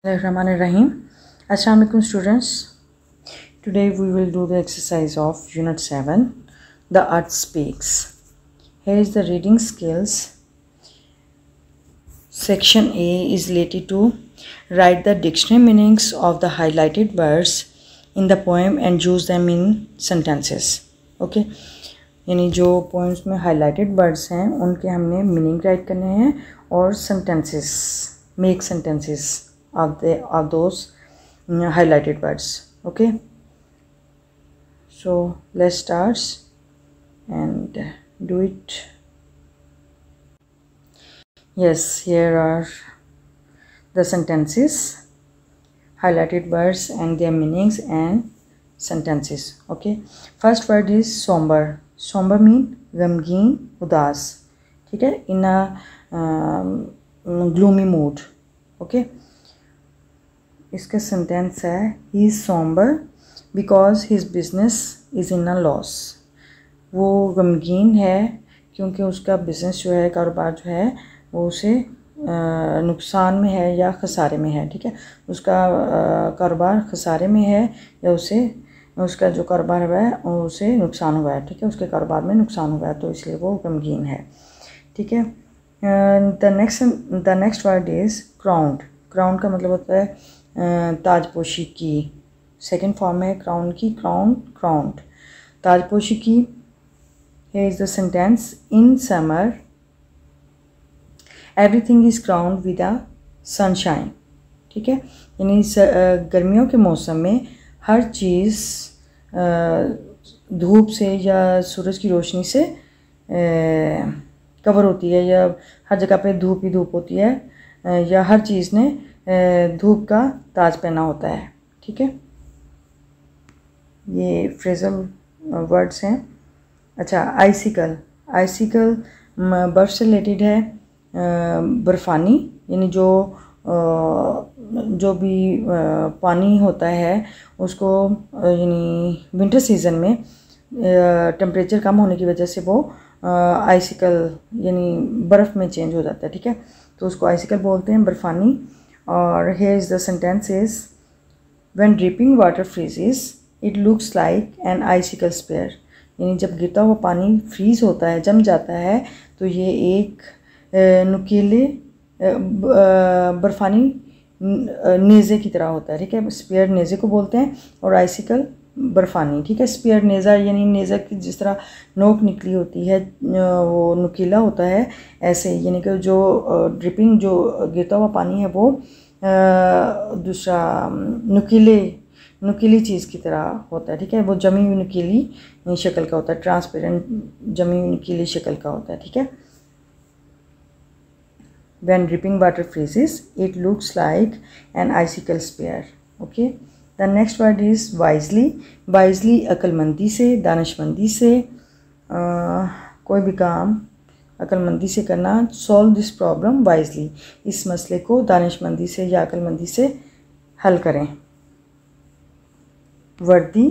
Bismillahirrahmanirrahim. Assalamu alaikum students. Today we will do the exercise of Unit 7, The Earth Speaks. Here is the reading skills. Section A is related to write the dictionary meanings of the highlighted words in the poem and use them in sentences. Okay. यानी जो poems में highlighted words हैं उनके हमने meaning write करने हैं और sentences, make sentences of those highlighted words. Okay, so let's start and do it. Yes, here are the sentences, highlighted words and their meanings and sentences. Okay, first word is somber. Somber mean गमगीन, उदास. ठीक है, in a gloomy mood. Okay, इसका sentence है he is sombre because his business is in a loss. वो गमगीन है क्योंकि उसका बिज़नेस जो है, कारोबार जो है, वो उसे नुकसान में है या खसारे में है. ठीक है, उसका कारोबार खसारे में है या उसे उसका जो कारोबार हुआ है उसे नुकसान हुआ है. ठीक है, उसके कारोबार में नुकसान हुआ है तो इसलिए वो गमगीन है. ठीक है, the next word is crowned. Crowned का मतलब होता है ताजपोशी की. सेकंड फॉर्म है क्राउन की, क्राउन, क्राउंड, ताजपोशी की. Here is the sentence in summer everything is crowned with a sunshine. ठीक है, यानी गर्मियों के मौसम में हर चीज़ धूप से या सूरज की रोशनी से कवर होती है, या हर जगह पे धूप ही धूप होती है, या हर चीज़ ने धूप का ताज पहना होता है. ठीक है, ये फ्रेजल वर्ड्स हैं. अच्छा, आइसिकल. आइसिकल बर्फ़ से रिलेटेड है. बर्फ़ानी यानी जो भी पानी होता है उसको, यानी विंटर सीज़न में टेम्परेचर कम होने की वजह से वो आइसिकल यानी बर्फ़ में चेंज हो जाता है. ठीक है, तो उसको आइसिकल बोलते हैं, बर्फ़ानी. और here is the sentence is when dripping water freezes it looks like an icicle spear. यानी जब गिरता हुआ पानी फ्रीज होता है, जम जाता है, तो ये एक नुकीले बर्फ़ानी नेज़े की तरह होता है. ठीक है, स्पेयर नेज़े को बोलते हैं और आइसिकल बर्फ़ानी. ठीक है, स्पेयर नेज़ा यानी नेज़ा की जिस तरह नोक निकली होती है वो नुकीला होता है, ऐसे यानी कि जो ड्रिपिंग जो गिरता हुआ पानी है वो दूसरा नुकीली चीज़ की तरह होता है. ठीक है, वो जमी हुई नुकीली शक्ल का होता है, ट्रांसपेरेंट जमी हुई नुकीली शक्ल का होता है. ठीक है, when dripping water freezes it looks like an icicle spear. Okay, the next word is wisely. wisely अक्लमंदी से, दानिशमंदी से. कोई भी काम अक्लमंदी से करना. solve this problem wisely. इस मसले को दानिशमंदी से या अक्लमंदी से हल करें. वर्दी.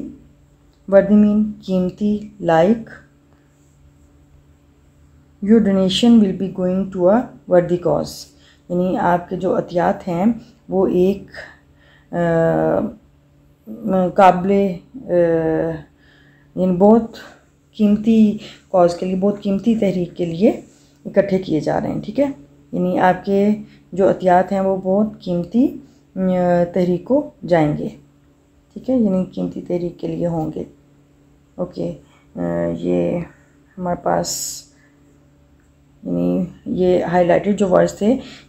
वर्दी मीन कीमती, like. Your donation will be going to a worthy cause. यानी आपके जो अतियात हैं वो एक काबिले यानी बहुत कीमती कॉज के लिए, बहुत कीमती तहरीक के लिए इकट्ठे किए जा रहे हैं. ठीक है, यानी आपके जो अतियात हैं वो बहुत कीमती तहरीक को जाएंगे. ठीक है, यानी कीमती तहरीक के लिए होंगे. ओके, ये हमारे पास यानी ये हाईलाइटेड जो वर्ड्स थे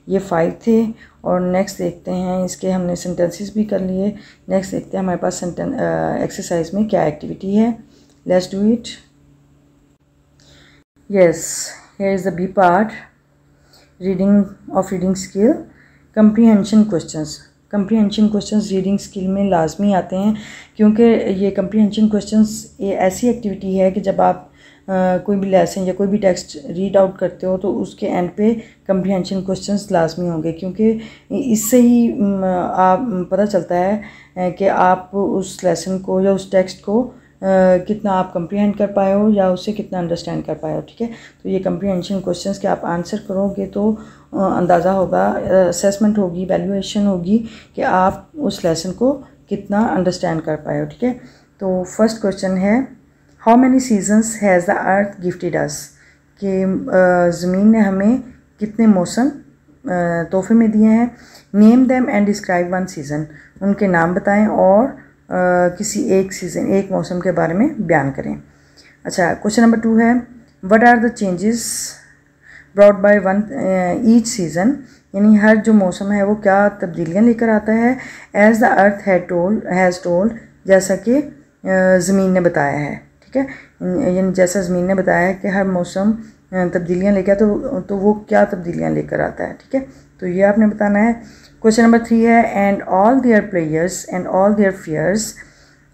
ये 5 थे. और नेक्स्ट देखते हैं, इसके हमने सेंटेंसेस भी कर लिए. नेक्स्ट देखते हैं हमारे पास एक्सरसाइज में क्या एक्टिविटी है. Let's do it. Yes, here is the B part, reading skill. Comprehension questions. Comprehension questions reading skill में लाजमी आते हैं क्योंकि ये कंप्रीहेंशन क्वेश्चंस ये ऐसी एक्टिविटी है कि जब आप कोई भी लेसन या कोई भी टेक्स्ट रीड आउट करते हो तो उसके एंड पे कंप्रीहेंशन क्वेश्चंस लाजमी होंगे, क्योंकि इससे ही आप पता चलता है कि आप उस लेसन को या उस टेक्स्ट को कितना आप कंप्रीहेंड कर पाए हो या उससे कितना अंडरस्टैंड कर पाए हो। ठीक है, तो ये कंप्रीहेंशन क्वेश्चंस के आप आंसर करोगे तो अंदाज़ा होगा, असेसमेंट होगी, वैल्यूएशन होगी कि आप उस लेसन को कितना अंडरस्टैंड कर पाए हो। ठीक है, तो फर्स्ट क्वेश्चन है how many seasons has the earth gifted us, कि ज़मीन ने हमें कितने मौसम तोहफे में दिए हैं। Name them and describe one season, उनके नाम बताएं और किसी एक सीज़न, एक मौसम के बारे में बयान करें। अच्छा, क्वेश्चन नंबर 2 है what are the changes brought by one each season, यानी हर जो मौसम है वो क्या तब्दीलियाँ लेकर आता है। As the earth has told, जैसा कि ज़मीन ने बताया है। ठीक है, यानी जैसा ज़मीन ने बताया है कि हर मौसम तब्दीलियाँ लेकर तो वो क्या तब्दीलियाँ लेकर आता है। ठीक है, तो ये आपने बताना है। क्वेश्चन नंबर 3 है and all their players and all their fears,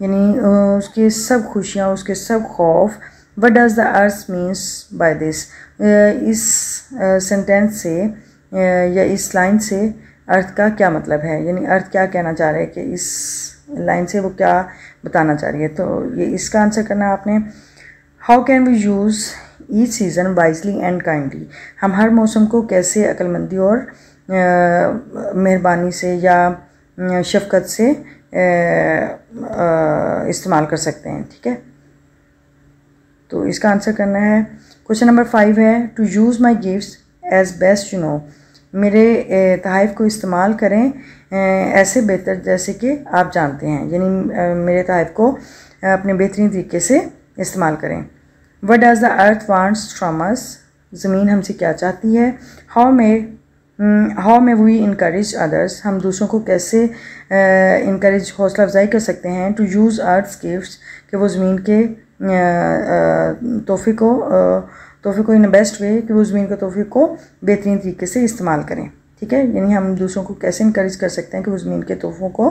यानी उसके सब खुशियाँ, उसके सब खौफ। What does the earth means by this, इस सेंटेंस से या इस लाइन से अर्थ का क्या मतलब है, यानी अर्थ क्या कहना चाह रहे हैं कि इस लाइन से वो क्या बताना चाह रही है। तो ये इसका आंसर करना है आपने। How can we use each season wisely and kindly, हम हर मौसम को कैसे अक्लमंदी और मेहरबानी से या शफ़क़त से इस्तेमाल कर सकते हैं। ठीक है, तो इसका आंसर करना है। क्वेश्चन नंबर 5 है to use my gifts as best you know, मेरे तोहफ़े को इस्तेमाल करें ऐसे बेहतर जैसे कि आप जानते हैं, यानी मेरे तोहफ़े को अपने बेहतरीन तरीके से इस्तेमाल करें। What does the earth wants from us, ज़मीन हमसे क्या चाहती है। How may we encourage others, हम दूसरों को कैसे इनकरेज हौसला अफजाई कर सकते हैं। टू यूज़ अर्थ्स गिफ्ट्स, कि वो ज़मीन के तोहफ़े को इन बेस्ट वे, कि वो ज़मीन के तोहफ़े को बेहतरीन तरीके से इस्तेमाल करें। ठीक है, यानी हम दूसरों को कैसे इनकरेज कर सकते हैं कि वो ज़मीन के तोहफ़ों को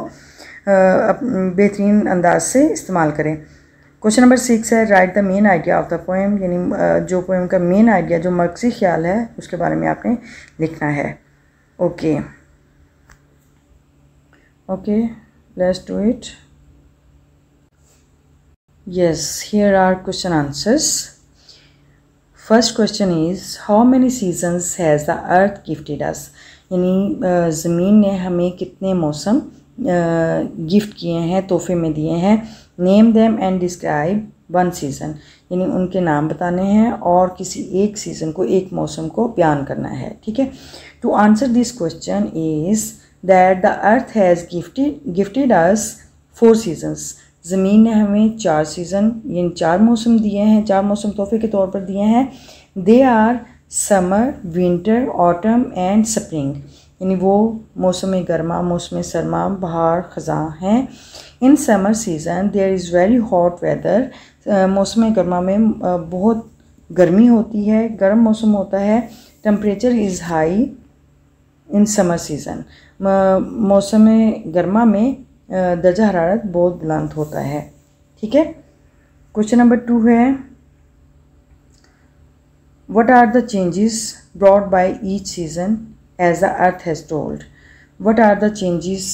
बेहतरीन अंदाज से इस्तेमाल करें। क्वेश्चन नंबर 6 है right the main idea of the poem, यानी जो पोएम का मेन आइडिया, जो मरकज़ी ख्याल है, उसके बारे में आपने लिखना है। Okay, let's do it. Yes, here are question answers. First question is how many seasons has the earth gifted us, यानी ज़मीन ने हमें कितने मौसम गिफ्ट किए हैं, तोहफे में दिए हैं। Name them and describe one season, यानी उनके नाम बताने हैं और किसी एक सीज़न को, एक मौसम को बयान करना है। ठीक है, to answer this question is that the earth has gifted us 4 seasons, ज़मीन ने हमें 4 सीज़न यानी 4 मौसम दिए हैं, 4 मौसम तोहफे के तौर पर दिए हैं। They are summer, winter, autumn and spring, यानी वो मौसम गर्मा, मौसम सरमा, बहार, ख़ज़ां हैं। In summer season there is very hot weather, मौसम गर्मा में बहुत गर्मी होती है, गर्म मौसम होता है। Temperature is high in summer season, मौसम गर्मा में दर्जा हरारत बहुत बुलंद होता है। ठीक है, क्वेश्चन नंबर 2 है what are the changes brought by each season as the earth has told. What are the changes,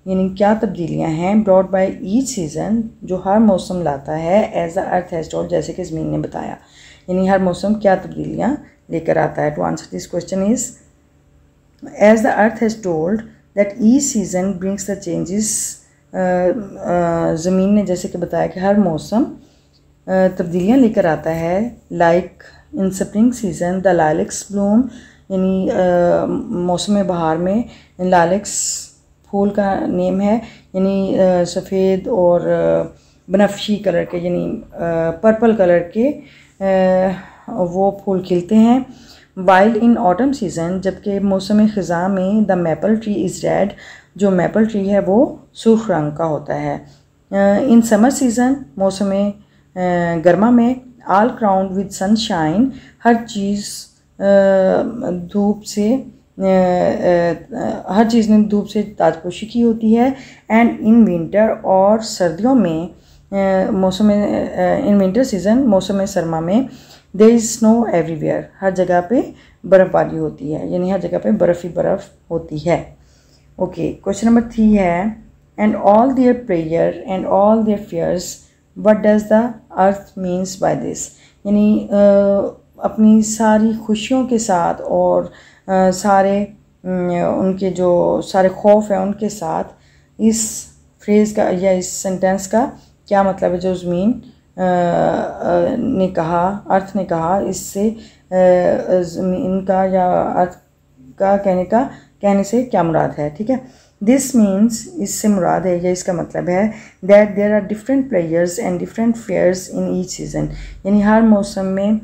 यानी क्या तब्दीलियाँ हैं, ब्रॉट बाय ईच सीज़न, जो हर मौसम लाता है, as the earth has told, जैसे कि ज़मीन ने बताया, यानी हर मौसम क्या तब्दीलियाँ लेकर आता है। To answer this question is as the earth has told that each season brings the changes, ज़मीन ने जैसे कि बताया कि हर मौसम तब्दीलियाँ लेकर आता है। Like in spring season the lilacs bloom, यानी मौसम बहार में लाइलेक्स फूल का नेम है, यानी सफ़ेद और बनफशी कलर के, यानी पर्पल कलर के वो फूल खिलते हैं। वाइल्ड इन ऑटम सीज़न, जबकि मौसम ख़ज़ां में the maple tree is red, जो मैपल ट्री है वो सुर्ख रंग का होता है। इन समर सीज़न, मौसम गर्मा में ऑल क्राउंड विद सनशाइन, हर चीज़ धूप से हर चीज़ ने धूप से ताजपोशी की होती है। एंड इन विंटर, और सर्दियों में मौसम इन विंटर सीज़न, मौसम सरमा में देयर इज़ स्नो एवरीवेयर, हर जगह पे बर्फ़बारी होती है, यानी हर जगह पे बर्फ़ ही बर्फ़ होती है। ओके, क्वेश्चन नंबर 3 है and all their prayer and all their fears, what does the earth means by this, यानी अपनी सारी खुशियों के साथ और सारे उनके जो सारे खौफ हैं उनके साथ इस फ्रेज़ का या इस सेंटेंस का क्या मतलब है जो ज़मीन ने कहा, अर्थ ने कहा, इससे ज़मीन का या अर्थ का कहने से क्या मुराद है। ठीक है, दिस मीन्स इससे मुराद है या इसका मतलब है that there are different players and different fears in each season, यानी हर मौसम में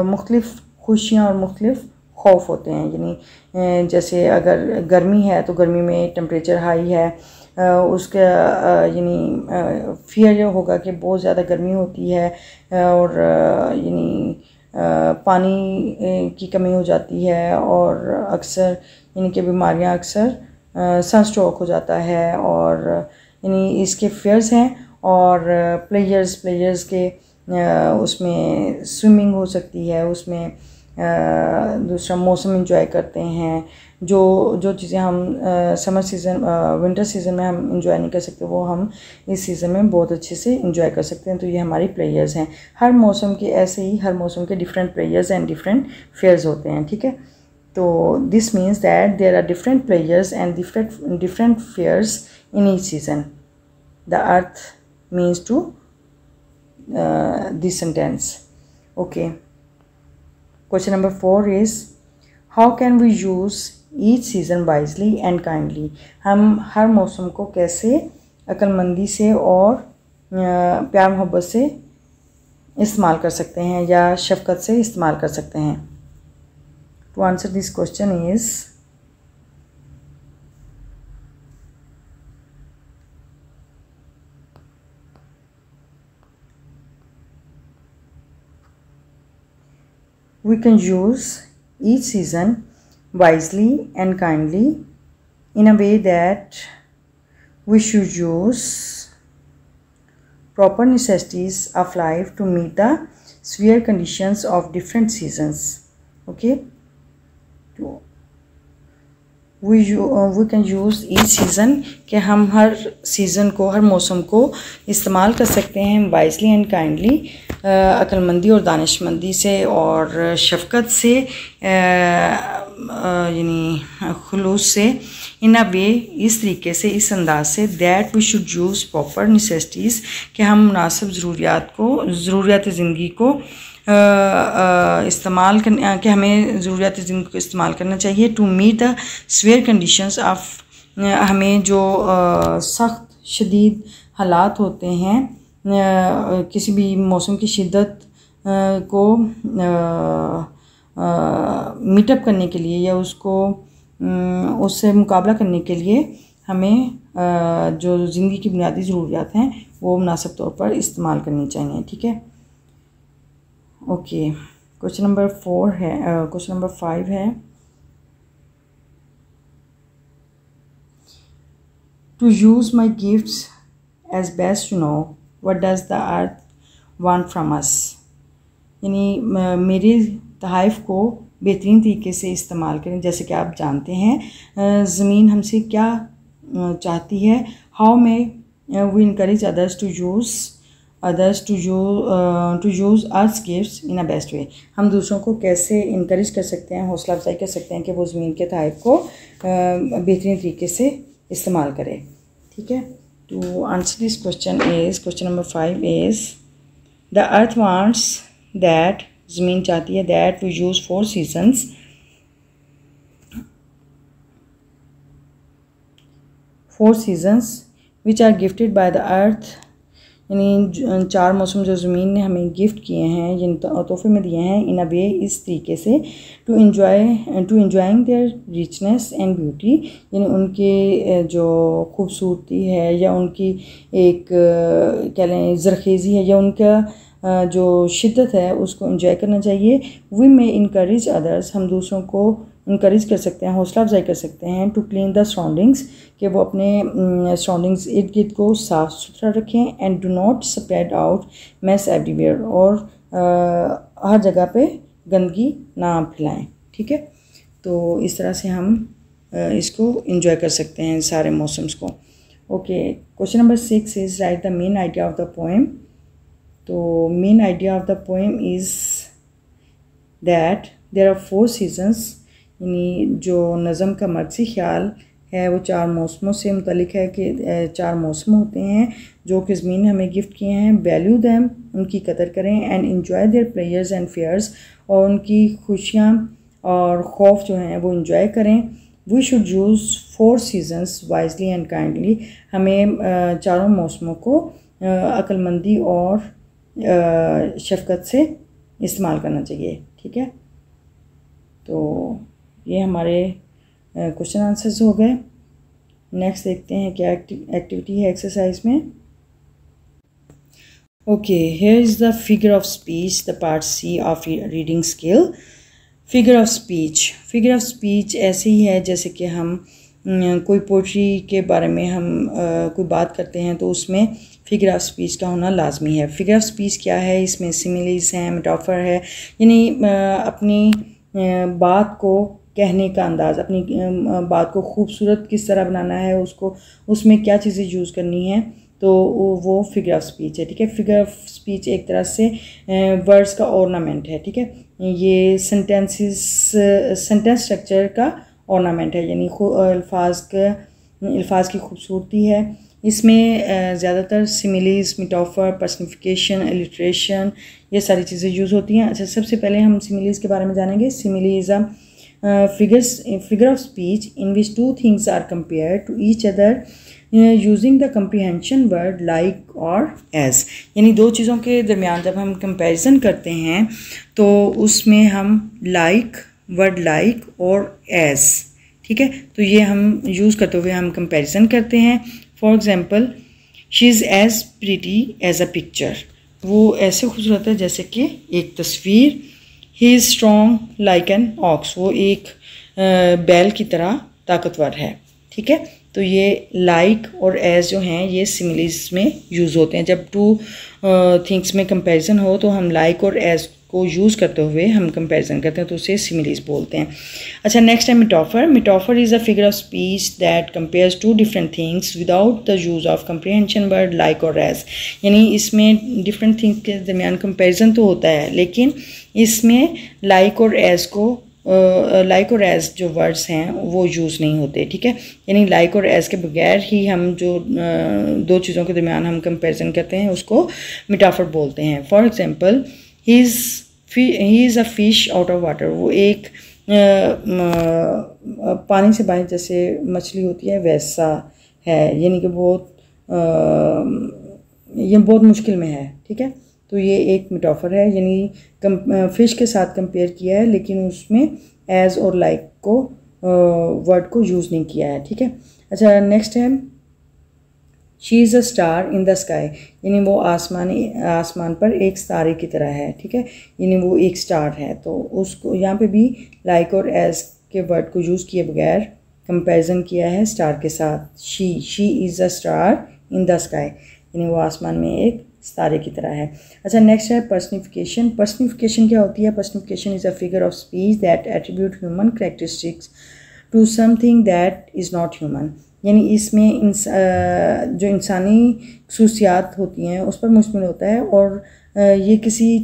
मुख्तलिफ खुशियाँ और मुख्तलिफ खौफ होते हैं। यानी जैसे अगर गर्मी है तो गर्मी में टेम्परेचर हाई है, उसका यानी फियर ये होगा कि बहुत ज़्यादा गर्मी होती है और यानी पानी की कमी हो जाती है और अक्सर यानी कि बीमारियां अक्सर सनस्ट्रोक हो जाता है और यानी इसके फेयर्स हैं। और प्लेयर्स के उसमें स्विमिंग हो सकती है, उसमें दूसरा मौसम एंजॉय करते हैं। जो चीज़ें हम समर सीज़न विंटर सीज़न में हम इंजॉय नहीं कर सकते वो हम इस सीज़न में बहुत अच्छे से इंजॉय कर सकते हैं। तो ये हमारी प्लेयर्स हैं। हर मौसम के ऐसे ही हर मौसम के different players and different fears होते हैं। ठीक है, तो this means that there are different players and different fears in each season. The earth means to this sentence. Okay, question number 4 is how can we use each season wisely and kindly। हम हर मौसम को कैसे अक्लमंदी से और प्यार मोहब्बत से इस्तेमाल कर सकते हैं या शफ़क़त से इस्तेमाल कर सकते हैं। To answer this question is we can use each season wisely and kindly in a way that we should use proper necessities of life to meet the severe conditions of different seasons. Okay, we can use each season कि हम हर season को हर मौसम को इस्तेमाल कर सकते हैं wisely and kindly, अक्लमंदी और दानिशमंदी से और शफ़क़त से यानी खुलूस से, इन अ वे इस तरीके से इस अंदाज से that we should use proper necessities कि हम मुनासिब ज़रूरियात ज़िंदगी को इस्तेमाल करने कि हमें ज़रूरियात ज़िंदगी को इस्तेमाल करना चाहिए to meet the severe conditions of, हमें जो सख्त शदीद हालात होते हैं किसी भी मौसम की शिद्दत को मीटअप करने के लिए या उससे मुकाबला करने के लिए हमें जो ज़िंदगी की बुनियादी ज़रूरियात हैं वो मुनासिब तौर पर इस्तेमाल करनी चाहिए। ठीक है, ओके, क्वेश्चन नंबर 5 है to use my gifts as best you know what does the earth want from us, यानी मेरे तोहफ़ को बेहतरीन तरीके से इस्तेमाल करें। जैसे कि आप जानते हैं ज़मीन हमसे क्या चाहती है। How may we encourage others to use earth gifts in a best way, हम दूसरों को कैसे इनकरेज कर सकते हैं, हौसला अफजाई कर सकते हैं कि वो ज़मीन के तोहफ़ को बेहतरीन तरीके से इस्तेमाल करें। ठीक है, to answer this question number 5 is the earth wants that, ज़मीन चाहती है that we use 4 seasons, 4 seasons which are gifted by the earth, यानी 4 मौसम जो ज़मीन ने हमें गिफ्ट किए हैं, जिन तोहफे में दिए हैं, इन अ वे इस तरीके से to enjoying their richness and beauty, यानी उनके जो खूबसूरती है या उनकी एक कह लें ज़रखेज़ी है या उनका जो शिद्दत है उसको एंजॉय करना चाहिए। वी मे इनकरेज अदर्स, हम दूसरों को इनकरेज कर सकते हैं, हौसला अफजाई कर सकते हैं टू क्लीन द सराउंडिंग्स, कि वो अपने सराउंडिंग्स इर्द गिर्द को साफ़ सुथरा रखें and do not spread out mess everywhere, और हर जगह पे गंदगी ना फैलाएं। ठीक है, तो इस तरह से हम इसको इंजॉय कर सकते हैं सारे मौसम्स को। Okay, question number 6 is right the main idea of the poem. तो main idea of the poem is that there are 4 seasons, यानी जो नज़म का मर्कज़ी ख्याल है वो 4 मौसमों से मुतलिक है कि 4 मौसम होते हैं जो कि ज़मीन ने हमें गिफ्ट किए हैं। वैल्यू दैम, उनकी कदर करें। And enjoy their players and fears, और उनकी खुशियाँ और खौफ जो हैं वो इन्जॉय करें। We should use 4 seasons wisely and kindly, हमें चारों मौसमों को अक्लमंदी और शफ़क़त से इस्तेमाल करना चाहिए। ठीक है, तो ये हमारे क्वेश्चन आंसर्स हो गए। नेक्स्ट देखते हैं क्या एक्टिविटी है एक्सरसाइज में। Okay, here is the figure of speech, the part C of reading skill. Figure of speech ऐसे ही है जैसे कि हम कोई पोइट्री के बारे में हम कोई बात करते हैं तो उसमें फिगर ऑफ स्पीच का होना लाजमी है। फिगर ऑफ स्पीच क्या है? इसमें सिमिलीज हैं, मेटाफर है, यानी अपनी बात को कहने का अंदाज़, अपनी बात को खूबसूरत किस तरह बनाना है, उसको उसमें क्या चीज़ें यूज़ करनी है, तो वो फिगर ऑफ स्पीच है। ठीक है, फिगर ऑफ स्पीच एक तरह से वर्ड्स का ऑर्नामेंट है। ठीक है, ये सेंटेंस स्ट्रक्चर का ऑर्नामेंट है, यानी अल्फाज की खूबसूरती है। इसमें ज़्यादातर सिमिलीज, मेटाफर, पर्सनिफिकेशन, एलिट्रेशन, ये सारी चीज़ें यूज़ होती हैं। अच्छा, सबसे पहले हम सिमिलीज के बारे में जानेंगे। Similes figure of speech in which two things are compared to each other using the comprehension word like or as, यानी दो चीज़ों के दरमियान जब हम कंपैरिजन करते हैं तो उसमें हम वर्ड लाइक और as, ठीक है, तो ये हम यूज़ करते हुए हम कंपैरिजन करते हैं। For example, she is as pretty as a picture, वो ऐसे खूबसूरत है जैसे कि एक तस्वीर। He is strong like an ox, वो एक बैल की तरह ताकतवर है। ठीक है, तो ये लाइक और एज जो हैं ये सिमिलीज में यूज़ होते हैं। जब टू थिंग्स में कंपैरिजन हो तो हम लाइक और एज को यूज़ करते हुए हम कंपैरिजन करते हैं, तो उसे सिमिलीज बोलते हैं। अच्छा, नेक्स्ट है metaphor. Metaphor is a figure of speech that compares two different things without the use of comprehension word like or as, यानी इसमें डिफरेंट थिंग्स के दरमियान कंपैरिजन तो होता है लेकिन इसमें लाइक और एज जो वर्ड्स हैं वो यूज़ नहीं होते। ठीक है, यानी लाइक और एज के बगैर ही हम जो दो चीज़ों के दरमियान हम कंपैरिजन करते हैं उसको मेटाफर बोलते हैं। For example, he is a fish out of water, वो एक पानी से बाहर जैसे मछली होती है वैसा है, यानी कि ये बहुत मुश्किल में है। ठीक है, तो ये एक मेटाफर है, यानी फ़िश के साथ कंपेयर किया है लेकिन उसमें एज और लाइक को वर्ड को यूज़ नहीं किया है। ठीक है, अच्छा, नेक्स्ट है she is a star in the sky, यानी वो आसमान पर एक सितारे की तरह है। ठीक है, यानी वो एक स्टार है, तो उसको यहाँ पे भी लाइक और एज के वर्ड को यूज़ किए बगैर कंपैरिजन किया है स्टार के साथ। She is a star in the sky, यानी वो आसमान में एक सितारे की तरह है। अच्छा, नेक्स्ट है पर्सनिफिकेशन। पर्सनिफिकेशन क्या होती है? Personification is a figure of speech that attribute human characteristics to something that is not human, यानी इसमें जो इंसानी खसूसियात होती हैं उस पर मुश्तमिल होता है और ये किसी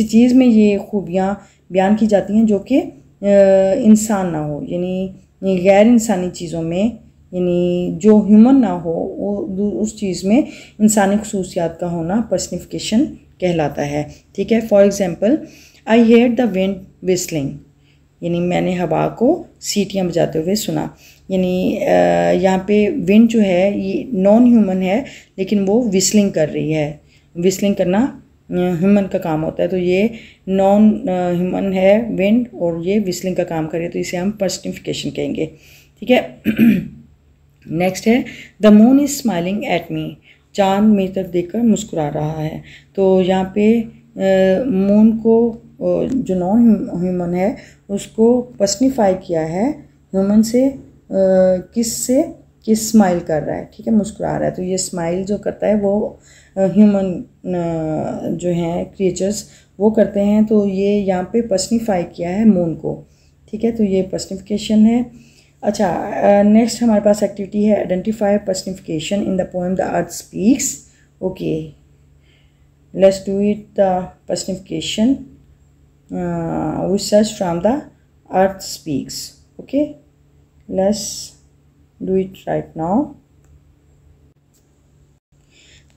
चीज़ में ये खूबियाँ बयान की जाती हैं जो कि इंसान ना हो, यानी गैर इंसानी चीज़ों में, यानी जो ह्यूमन ना हो वो उस चीज़ में इंसानी खसूसियात का होना पर्सनिफिकेशन कहलाता है। ठीक है, for example, I hear the wind whistling, यानी मैंने हवा को सीटियाँ बजाते हुए सुना, यानी यहाँ पे विंड जो है ये नॉन ह्यूमन है लेकिन वो विस्लिंग कर रही है। विस्लिंग करना ह्यूमन का काम होता है, तो ये नॉन ह्यूमन है विंड और ये विस्लिंग का काम कर रही है, तो इसे हम पर्सनिफिकेशन कहेंगे। ठीक है, नेक्स्ट है the moon is smiling at me, चाँद मेरी तरफ देखकर मुस्कुरा रहा है। तो यहाँ पे मून को जो नॉन ह्यूमन है उसको पर्सनिफाई किया है ह्यूमन से, किस स्माइल कर रहा है। ठीक है, मुस्कुरा रहा है, तो ये स्माइल जो करता है वो ह्यूमन जो हैं क्रिएचर्स वो करते हैं, तो ये यहाँ पे पर्सनिफाई किया है मून को। ठीक है, तो ये पर्सनिफिकेशन है। अच्छा, नेक्स्ट हमारे पास एक्टिविटी है identify personification in the poem the earth speaks. Okay, Let's do it the personification. We search from the Earth Speaks. Okay, let's do it right now.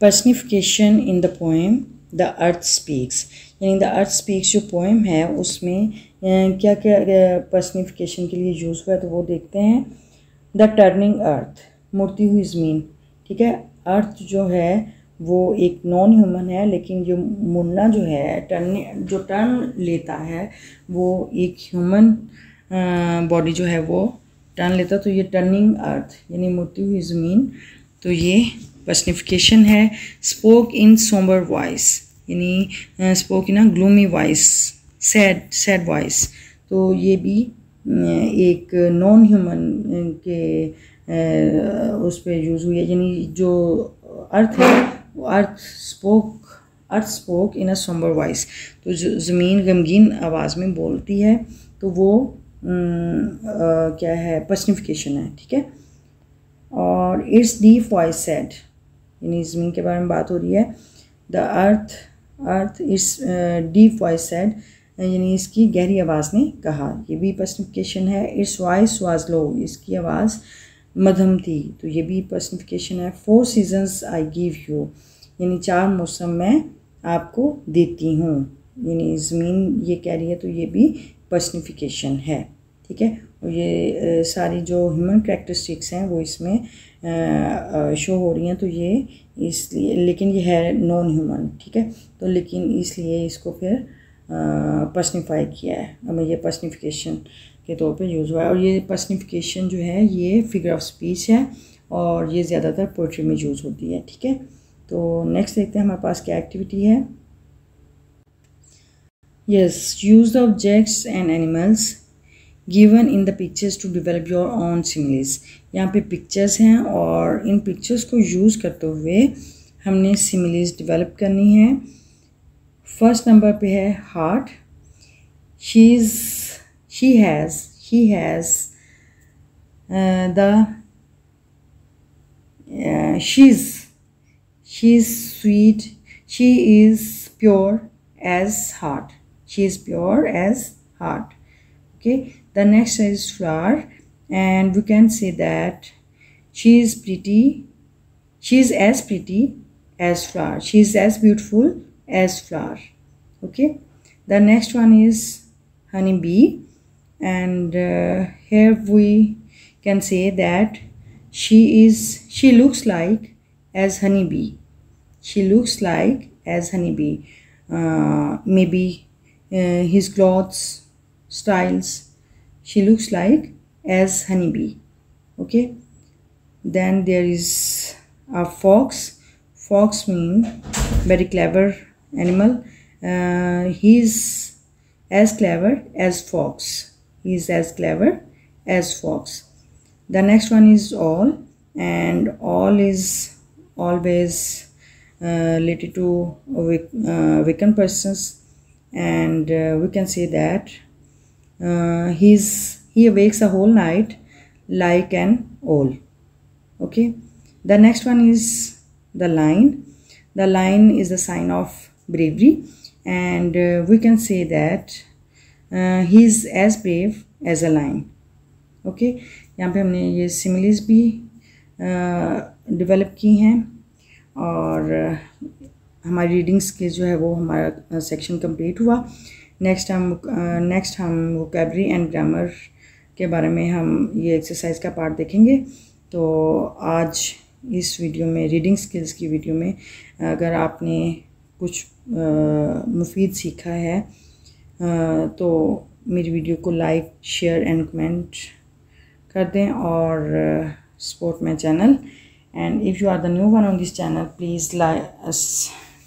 Personification in the poem The Earth Speaks. यानी The Earth Speaks जो poem है उसमें क्या क्या personification के लिए use हुआ है तो वो देखते हैं. द टर्निंग अर्थ, मुड़ती हुई ज़मीन. ठीक है, अर्थ जो है वो एक नॉन ह्यूमन है, लेकिन जो मुड़ना जो है टर्न लेता है वो एक ह्यूमन बॉडी जो है वो टर्न लेता. तो ये टर्निंग अर्थ यानी मुड़ती हुई ज़मीन, तो ये पर्सनिफिकेशन है. स्पोक इन सोम्बर वॉइस, यानी spoke in gloomy voice, sad voice. तो ये भी एक नॉन ह्यूमन के उस पर यूज़ हुई है. यानी जो अर्थ है वो earth spoke in a somber voice. तो जो ज़मीन गमगीन आवाज़ में बोलती है तो वो क्या है, पर्सनिफिकेशन है. ठीक है, और इट्स डीप वॉइस सेड, यानी ज़मीन के बारे में बात हो रही है. The earth it's deep voice said, यानी इसकी गहरी आवाज़ ने कहा. ये भी पर्सनिफिकेशन है. इट्स वॉइस वाज लो, इसकी आवाज़ मध्यम थी, तो ये भी पर्सनिफिकेशन है. 4 सीजन्स आई गिव यू, यानी 4 मौसम मैं आपको देती हूँ, यानी ज़मीन ये कह रही है, तो ये भी पर्सनिफिकेशन है. ठीक है, और ये सारी जो ह्यूमन कैरेक्टरिस्टिक्स हैं वो इसमें शो हो रही हैं. तो ये इसलिए, लेकिन ये है नॉन ह्यूमन. ठीक है, तो लेकिन इसलिए इसको फिर पर्सनिफाई किया है. हमें ये पर्सनिफिकेशन के तौर पे यूज़ हुआ है. और ये पर्सनिफिकेशन जो है ये फिगर ऑफ स्पीच है और ये ज़्यादातर पोइट्री में यूज़ होती है. ठीक है, तो नेक्स्ट देखते हैं हमारे पास क्या एक्टिविटी है. Yes, use the objects and animals given in the pictures to develop your own similes. यहाँ पे पिक्चर्स हैं और इन पिक्चर्स को यूज़ करते हुए हमने सिमिलीज डेवलप करनी है. फर्स्ट नंबर पे है heart. he has she's sweet, she is pure as heart, okay. The next is flower, and we can say that she is as pretty as flower, she is as beautiful as flower, okay. The next one is honey bee, and here we can say that she looks like as honey bee, maybe his clothes styles, she looks like as honeybee, okay. Then there is a fox. Fox means very clever animal. He's as clever as fox. The next one is owl, and owl is always related to weakened persons, and we can say that he awakes a whole night like an owl, okay. The next one is the lion. The lion is the sign of bravery, and we can say that he is as brave as a lion, okay. यहाँ पे हमने ये similes भी develop की हैं, और हमारी reading skill जो है वो हमारा सेक्शन कंप्लीट हुआ. नेक्स्ट हम वोकैबुलरी एंड ग्रामर के बारे में हम ये एक्सरसाइज का पार्ट देखेंगे. तो आज इस वीडियो में, रीडिंग स्किल्स की वीडियो में, अगर आपने कुछ मुफीद सीखा है तो मेरी वीडियो को लाइक, शेयर एंड कमेंट कर दें और support my channel. And if you are the new one on this channel,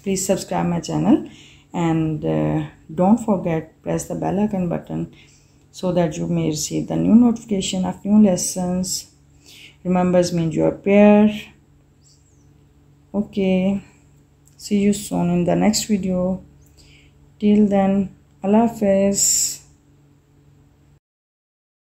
please subscribe my channel, and don't forget press the bell icon button so that you may receive the new notification of new lessons. Remembers means your prayer. Okay, see you soon in the next video. Till then, Allah Hafiz.